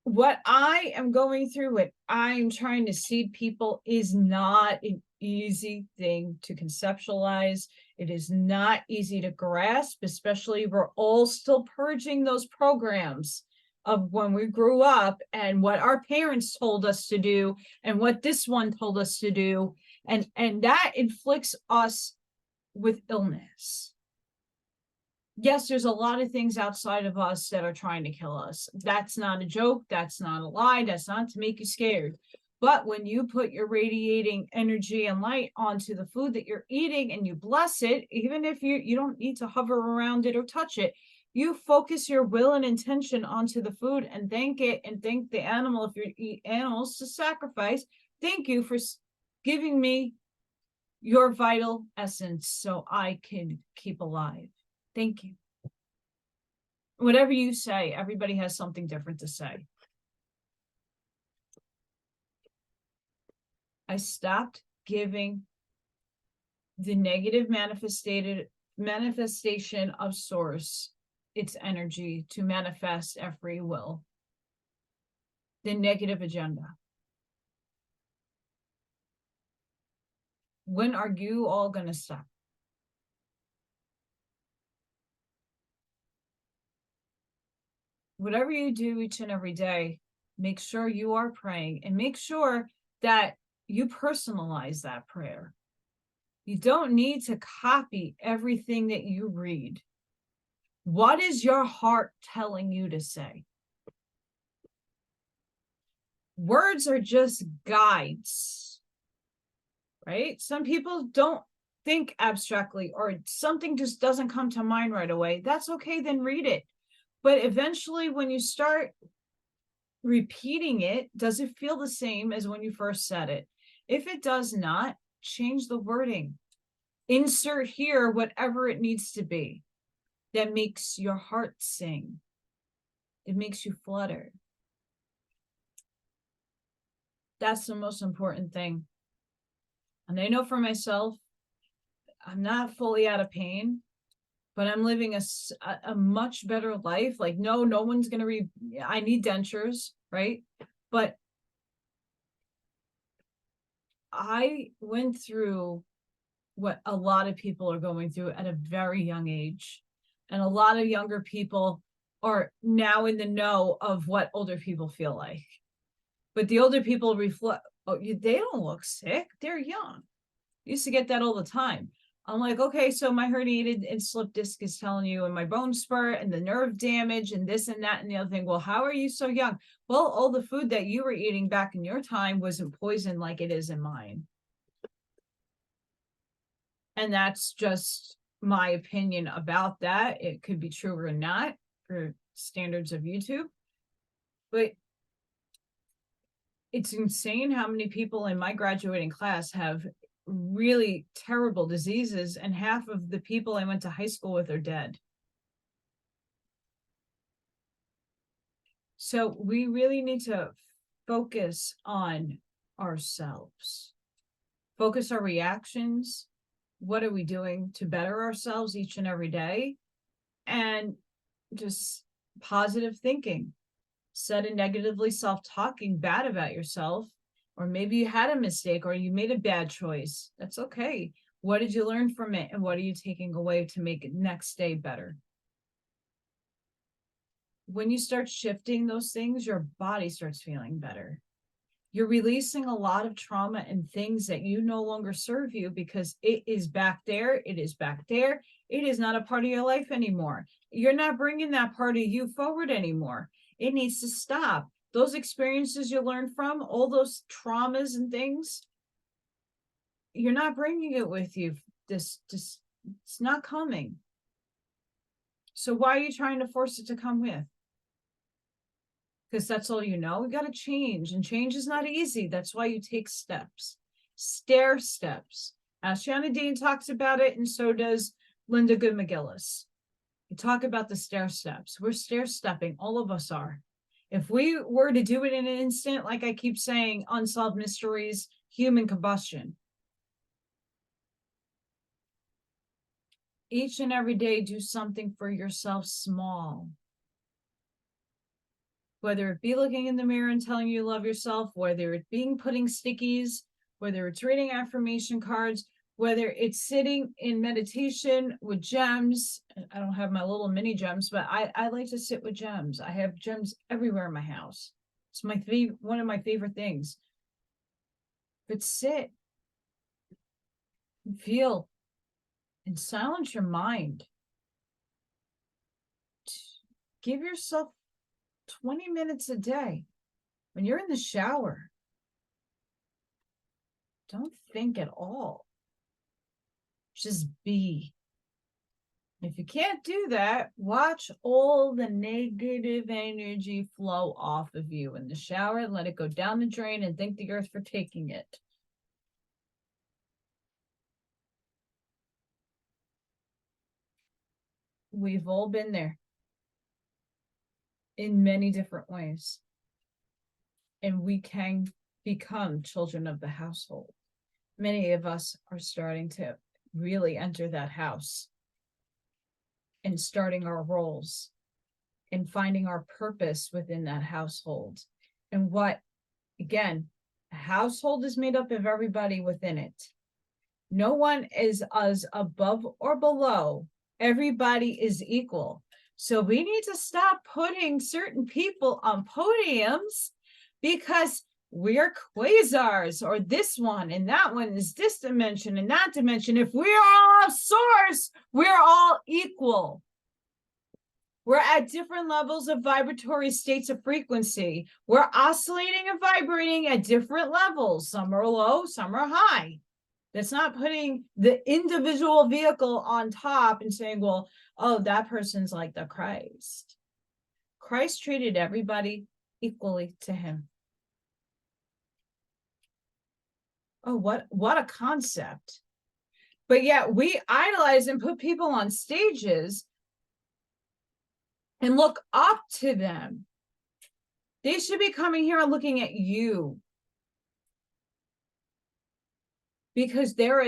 What I am going through, what I'm trying to see people, is not an easy thing to conceptualize. It is not easy to grasp, especially we're all still purging those programs of when we grew up and what our parents told us to do and what this one told us to do. And that inflicts us with illness. Yes, there's a lot of things outside of us that are trying to kill us. That's not a joke. That's not a lie. That's not to make you scared. But when you put your radiating energy and light onto the food that you're eating and you bless it, even if you don't need to hover around it or touch it, you focus your will and intention onto the food and thank it and thank the animal. If you eat animals to sacrifice, thank you for giving me your vital essence so I can keep alive. Thank you. Whatever you say, everybody has something different to say. I stopped giving the negative manifestation of source, its energy to manifest at free will. The negative agenda. When are you all going to stop? Whatever you do each and every day, make sure you are praying and make sure that you personalize that prayer. You don't need to copy everything that you read. What is your heart telling you to say? Words are just guides, right? Some people don't think abstractly, or something just doesn't come to mind right away. That's okay, then read it. But eventually, when you start repeating it, does it feel the same as when you first said it? If it does not, change the wording. Insert here whatever it needs to be that makes your heart sing. It makes you flutter. That's the most important thing. And I know for myself, I'm not fully out of pain, but I'm living a much better life. Like, no one's going to I need dentures, right? But I went through what a lot of people are going through at a very young age. And a lot of younger people are now in the know of what older people feel like. But the older people reflect, oh, they don't look sick. They're young. I used to get that all the time. I'm like, okay, so my herniated and slip disc is telling you, and my bone spur and the nerve damage and this and that and the other thing. Well, how are you so young? Well, all the food that you were eating back in your time wasn't poison like it is in mine. And that's just my opinion about that. It could be true or not for standards of YouTube. But it's insane how many people in my graduating class have really terrible diseases, and half of the people I went to high school with are dead. So we really need to focus on ourselves, focus our reactions. What are we doing to better ourselves each and every day? And just positive thinking. Instead of negatively self-talking bad about yourself, or maybe you had a mistake or you made a bad choice. That's okay. What did you learn from it? And what are you taking away to make it next day better? When you start shifting those things, your body starts feeling better. You're releasing a lot of trauma and things that you no longer serve you because it is back there. It is back there. It is not a part of your life anymore. You're not bringing that part of you forward anymore. It needs to stop. Those experiences you learned from, all those traumas and things, you're not bringing it with you. It's not coming. So why are you trying to force it to come with? Because that's all you know. We got to change, and change is not easy. That's why you take steps, stair steps. Shanna Dean talks about it, and so does Linda Good McGillis. We talk about the stair steps. We're stair stepping. All of us are. If we were to do it in an instant, like I keep saying, unsolved mysteries, human combustion. Each and every day, do something for yourself small. Whether it be looking in the mirror and telling you love yourself, whether it being putting stickies, whether it's reading affirmation cards, whether it's sitting in meditation with gems. I don't have my little mini gems, but I like to sit with gems. I have gems everywhere in my house. It's one of my favorite things. But sit and feel and silence your mind. Give yourself 20 minutes a day. When you're in the shower, don't think at all. Just be. If you can't do that, watch all the negative energy flow off of you in the shower and let it go down the drain and thank the earth for taking it. We've all been there in many different ways. And we can become children of the household. Many of us are starting to really enter that house and starting our roles and finding our purpose within that household. And what, again, a household is made up of everybody within it. No one is as above or below. Everybody is equal. So we need to stop putting certain people on podiums because we're quasars, or this one and that one is this dimension and that dimension. If we are all source, we're all equal. We're at different levels of vibratory states of frequency. We're oscillating and vibrating at different levels. Some are low, some are high. That's not putting the individual vehicle on top and saying, well, oh, that person's like the Christ. Christ treated everybody equally to him. Oh, what a concept. But yet we idolize and put people on stages and look up to them. They should be coming here and looking at you. Because they're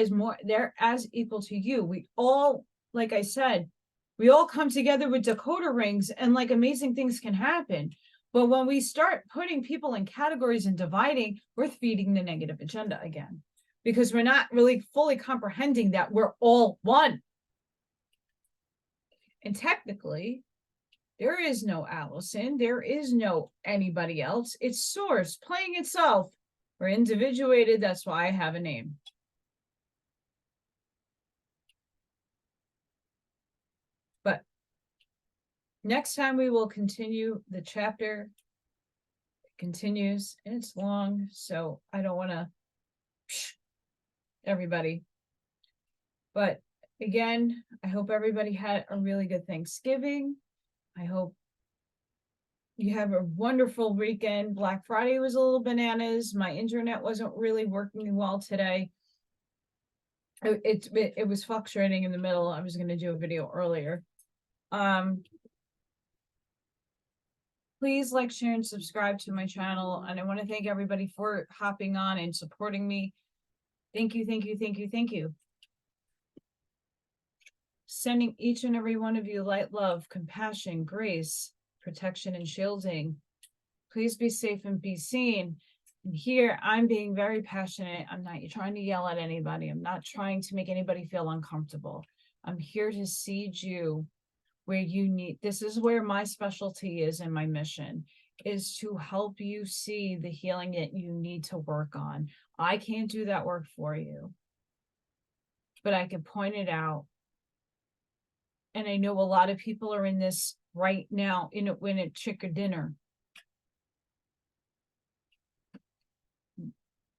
as equal to you. We all, like I said, we all come together with decoder rings and like amazing things can happen. But when we start putting people in categories and dividing, we're feeding the negative agenda again, because we're not really fully comprehending that we're all one. And technically, there is no Allison, there is no anybody else. It's source playing itself. We're individuated, that's why I have a name. But next time we will continue the chapter. It continues and it's long, so I don't want to everybody. But again, I hope everybody had a really good Thanksgiving. I hope you have a wonderful weekend. Black Friday was a little bananas. My internet wasn't really working well today. It was fluctuating in the middle. I was going to do a video earlier. Please like, share, and subscribe to my channel. And I want to thank everybody for hopping on and supporting me. Thank you, thank you, thank you, thank you. Sending each and every one of you light, love, compassion, grace, protection, and shielding. Please be safe and be seen. And here, I'm being very passionate. I'm not trying to yell at anybody. I'm not trying to make anybody feel uncomfortable. I'm here to seed you where you need. This is where my specialty is, and my mission is to help you see the healing that you need to work on. I can't do that work for you, but I can point it out. And I know a lot of people are in this right now, when it's chicken dinner.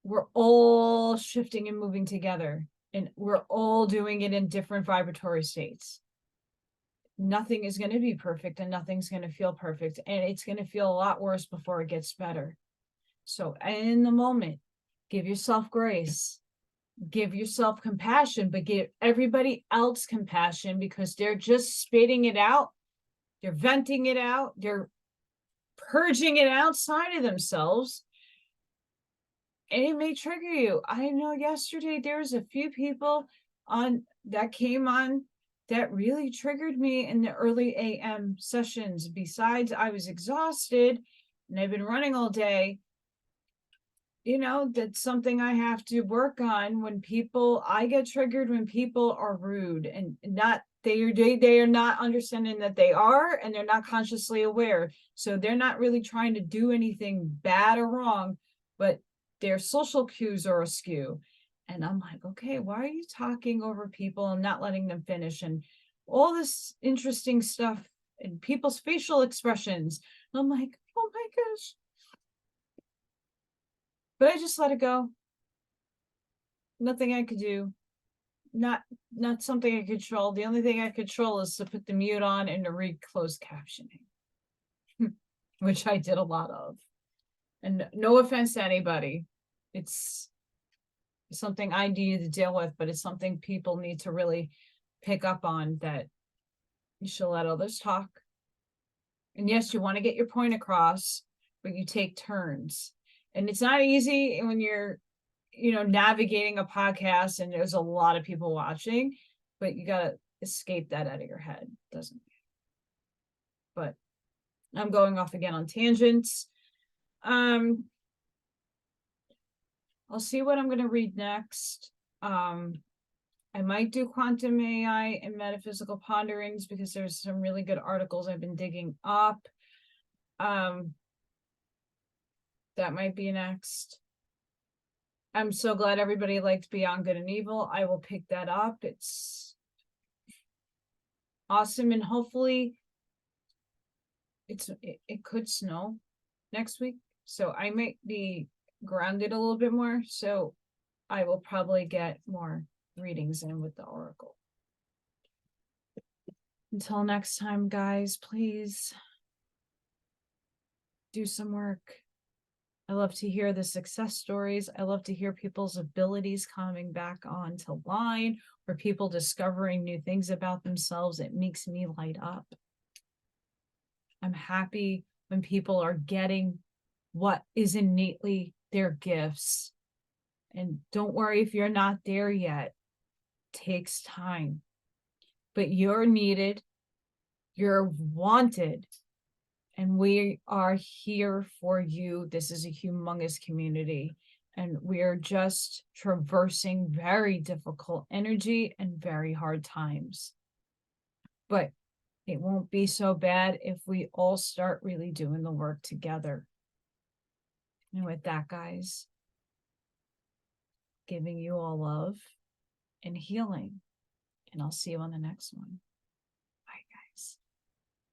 We're all shifting and moving together, and we're all doing it in different vibratory states. Nothing is going to be perfect, and nothing's going to feel perfect, and it's going to feel a lot worse before it gets better. So in the moment, give yourself grace, give yourself compassion, but give everybody else compassion, because they're just spitting it out. They're venting it out. They're purging it outside of themselves. And it may trigger you. I know yesterday there was a few people that came on that really triggered me in the early AM sessions. Besides, I was exhausted and I've been running all day. That's something I have to work on. I get triggered when people are rude and they are not understanding that they are, and they're not consciously aware. So they're not really trying to do anything bad or wrong, but their social cues are askew. And I'm like, okay, why are you talking over people and not letting them finish? And all this interesting stuff and people's facial expressions. And I'm like, oh my gosh. But I just let it go. Nothing I could do. Not something I control. The only thing I control is to put the mute on and to read closed captioning, which I did a lot of. And no offense to anybody. It's something I needed to deal with, but it's something people need to really pick up on, that you should let others talk. And yes, you want to get your point across, but you take turns. And it's not easy when you're navigating a podcast and there's a lot of people watching, but you gotta escape that out of your head. Doesn't. But I'm going off again on tangents. I'll see what I'm gonna read next. I might do quantum AI and metaphysical ponderings because there's some really good articles I've been digging up. That might be next. I'm so glad everybody liked Beyond Good and Evil. I will pick that up. It's awesome, and hopefully it could snow next week, so I might be grounded a little bit more, so I will probably get more readings in with the oracle. Until next time, guys, please do some work. I love to hear the success stories. I love to hear people's abilities coming back onto line, or people discovering new things about themselves. It makes me light up. I'm happy when people are getting what is innately their gifts. And don't worry if you're not there yet. It takes time. But you're needed. You're wanted. And we are here for you. This is a humongous community. And we are just traversing very difficult energy and very hard times. But it won't be so bad if we all start really doing the work together. And with that, guys, giving you all love and healing. And I'll see you on the next one.